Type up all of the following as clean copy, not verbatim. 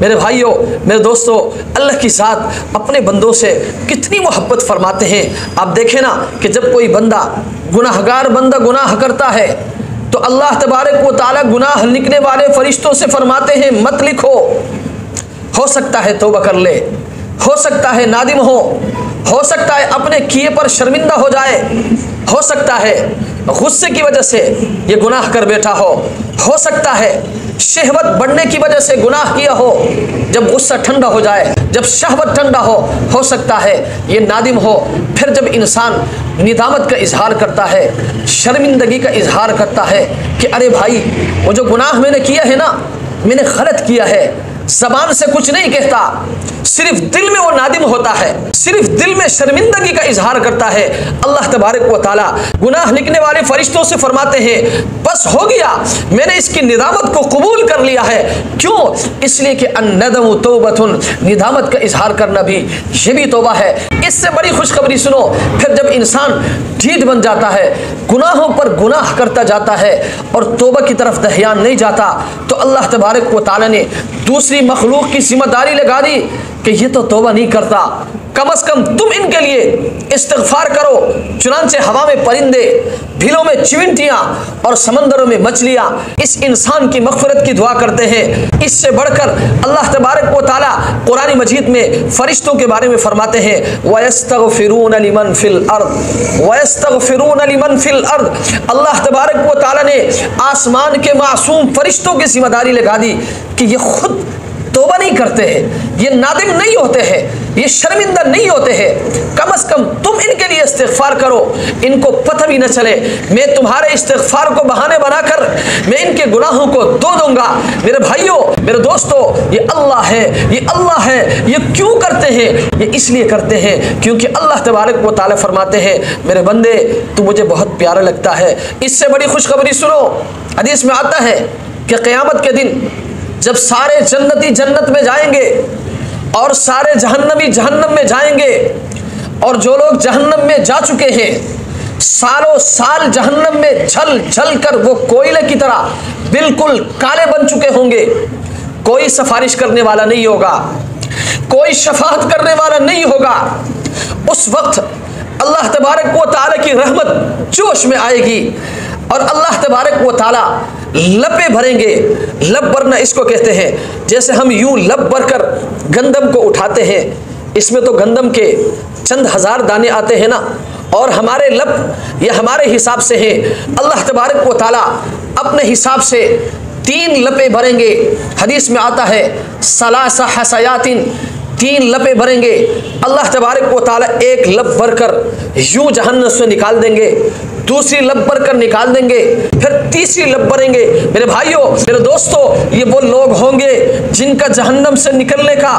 मेरे भाइयों, मेरे दोस्तों, अल्लाह की ज़ात अपने बंदों से कितनी मोहब्बत फरमाते हैं। आप देखें ना कि जब कोई बंदा गुनाहगार बंदा गुनाह करता है तो अल्लाह तबारक व तआला गुनाह लिखने वाले फरिश्तों से फरमाते हैं मत लिखो। हो सकता है तौबा कर ले, हो सकता है नादिम हो सकता है अपने किए पर शर्मिंदा हो सकता है गुस्से की वजह से ये गुनाह कर बैठा हो सकता है शहवत बढ़ने की वजह से गुनाह किया हो। जब गुस्सा ठंडा हो जाए, जब शहवत ठंडा हो सकता है ये नादिम हो। फिर जब इंसान निदामत का इजहार करता है, शर्मिंदगी का इजहार करता है कि अरे भाई वो जो गुनाह मैंने किया है ना, मैंने गलत किया है, ज़बान से कुछ नहीं कहता, सिर्फ दिल में वो नादिम होता है, सिर्फ दिल में शर्मिंदगी का इजहार करता है। अल्लाह तबारक व तआला गुनाह लिखने वाले फरिश्तों से फरमाते हैं बस हो गया, मैंने इसकी निदामत को कबूल कर लिया है। क्यों? इसलिए कि अन्नदमु तौबतुन, निदामत का इजहार करना भी ये भी तौबा है। इससे बड़ी खुशखबरी सुनो, फिर जब इंसान ढीठ बन जाता है, गुनाहों पर गुनाह करता जाता है और तौबा की तरफ ध्यान नहीं जाता, तो अल्लाह तबारक व तआला ने दूसरी मखलूक की जिम्मेदारी लगा दी कि ये तो तौबा नहीं करता, कम अज कम तुम इनके लिए इस्तिग़फ़ार करो। चुनांचे हवा में परिंदे, बिलों में चिमटियाँ और समंदरों में मछलियाँ इस इंसान की मग़फ़िरत की दुआ करते हैं। इससे बढ़कर अल्लाह तबारक व तआला कुरान मजीद में फ़रिश्तों के बारे में फरमाते हैं वयस्तग़फ़िरून लिमन फ़िल अर्द, वयस्तग़फ़िरून लिमन फ़िल अर्द। अल्लाह तबारक व तआला ने आसमान के मासूम फ़रिश्तों की जिम्मेदारी लगा दी कि ये खुद तौबा नहीं करते हैं, ये नादिम नहीं होते हैं, ये शर्मिंदा नहीं होते हैं। कम अज़ कम तुम इनके लिए इस्तिग़फ़ार करो, इनको पता भी न चले। मैं तुम्हारे इस्तिग़फ़ार को बहाने बनाकर मैं इनके गुनाहों को धो दूंगा। मेरे भाइयों, मेरे दोस्तों, ये अल्लाह है, ये अल्लाह है। ये क्यों करते हैं? ये इसलिए करते हैं क्योंकि अल्लाह तबारक व तआला फरमाते हैं मेरे बंदे तू मुझे बहुत प्यारा लगता है। इससे बड़ी खुशखबरी सुनो, हदीस में आता है कि क़यामत के दिन जब सारे जन्नती जन्नत में जाएंगे और सारे जहन्नमी जहन्नम में जाएंगे और जो लोग जहन्नम में जा चुके हैं सालों साल जहन्नम में जल जल कर वो कोयले की तरह बिल्कुल काले बन चुके होंगे, कोई सिफारिश करने वाला नहीं होगा, कोई शफाअत करने वाला नहीं होगा। उस वक्त अल्लाह तबारक व तआला की रहमत जोश में आएगी और अल्लाह तबारक व तआला लपे भरेंगे। लब भरना इसको कहते हैं, जैसे हम यूं लब भरकर गंदम को उठाते हैं, इसमें तो गंदम के चंद हज़ार दाने आते हैं ना, और हमारे लब ये हमारे हिसाब से है। अल्लाह तबारक व तआला अपने हिसाब से 3 लपे भरेंगे। हदीस में आता है सलासा हसयातिन, 3 लपे भरेंगे। अल्लाह तबारक व तआला एक लब भरकर यूं जहन्नम से निकाल देंगे, दूसरी लब भरकर निकाल देंगे, फिर तीसरी लब भरेंगे। मेरे भाइयों, मेरे दोस्तों, ये वो लोग होंगे जिनका जहन्नम से निकलने का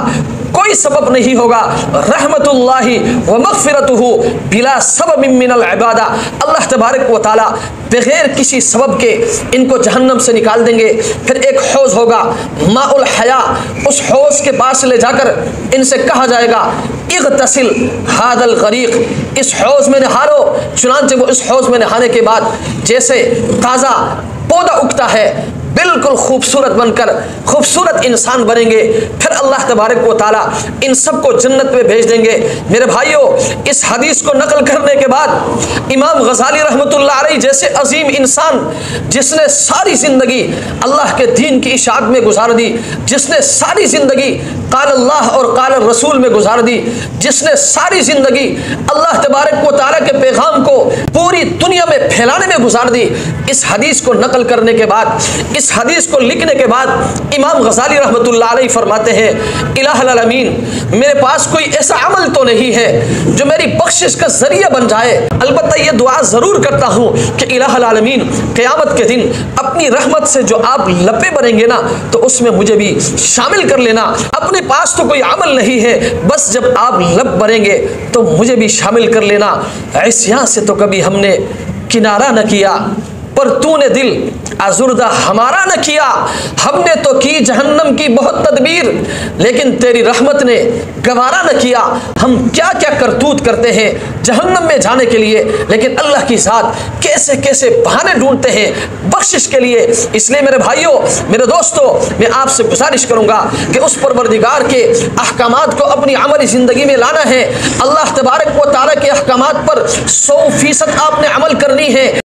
कोई सबब नहीं होगा। रहमतुल्लाहि व मग़फ़िरतुहु बिला सबब मिनल इबादा। अल्लाह तबारक व तआला बगैर किसी सबब के इनको जहन्नम से निकाल देंगे। फिर एक हौज़ होगा माउल हया, उस हौज़ के पास ले जाकर इनसे कहा जाएगा इग़तसिल हादल गरीक़, इस हौज़ में नहा लो। चुनांचे वो इस हौज़ में नहाने के बाद जैसे ताज़ा पौधा उगता है बिल्कुल खूबसूरत बनकर खूबसूरत इंसान बनेंगे। फिर अल्लाह तबारक व तआला इन सबको जन्नत में भेज देंगे। मेरे भाइयों, इस हदीस को नकल करने के बाद इमाम गज़ाली रहमतुल्लाह अलैह जैसे अजीम इंसान, जिसने सारी ज़िंदगी अल्लाह के दीन की इशाअत में गुजार दी, जिसने सारी ज़िंदगी क़ाल अल्लाह और क़ाल रसूल में गुजार दी, जिसने सारी ज़िंदगी अल्लाह तबारक व तआला के पैगाम को पूरी दुनिया में फैलाने में गुजार दी, इस हदीस को नकल करने के बाद, इस हदीस को लिखने के बाद इमाम गज़ाली रहमतुल्लाह अलैह फरमाते हैं इलाहुल आलमीन, मेरे पास कोई ऐसा अमल तो नहीं है जो मेरी बख्शिश का जरिया बन जाए। अलबत्ता ये दुआ ज़रूर करता हूँ कि इलाहुल आलमीन क़यामत के दिन अपनी रहमत से जो आप लपे भरेंगे ना, तो उसमें मुझे भी शामिल कर लेना। अपने पास तो कोई अमल नहीं है, बस जब आप लब भरेंगे तो मुझे भी शामिल कर लेना। ऐसिया से तो कभी हमने किनारा न किया, पर तूने दिल आजुर्दा हमारा न किया। हमने तो की जहन्नम की बहुत तदबीर, लेकिन तेरी रहमत ने गवारा न किया। हम क्या क्या करतूत करते हैं जहन्नम में जाने के लिए, लेकिन अल्लाह की ज़ात कैसे कैसे बहाने ढूंढते हैं बख्शिश के लिए। इसलिए मेरे भाइयों, मेरे दोस्तों, मैं आपसे गुजारिश करूंगा कि उस परवरदिगार के अहकामात को अपनी अमली ज़िंदगी में लाना है। अल्लाह तबारक व तआला के अहकामात पर 100% आपने अमल करनी है।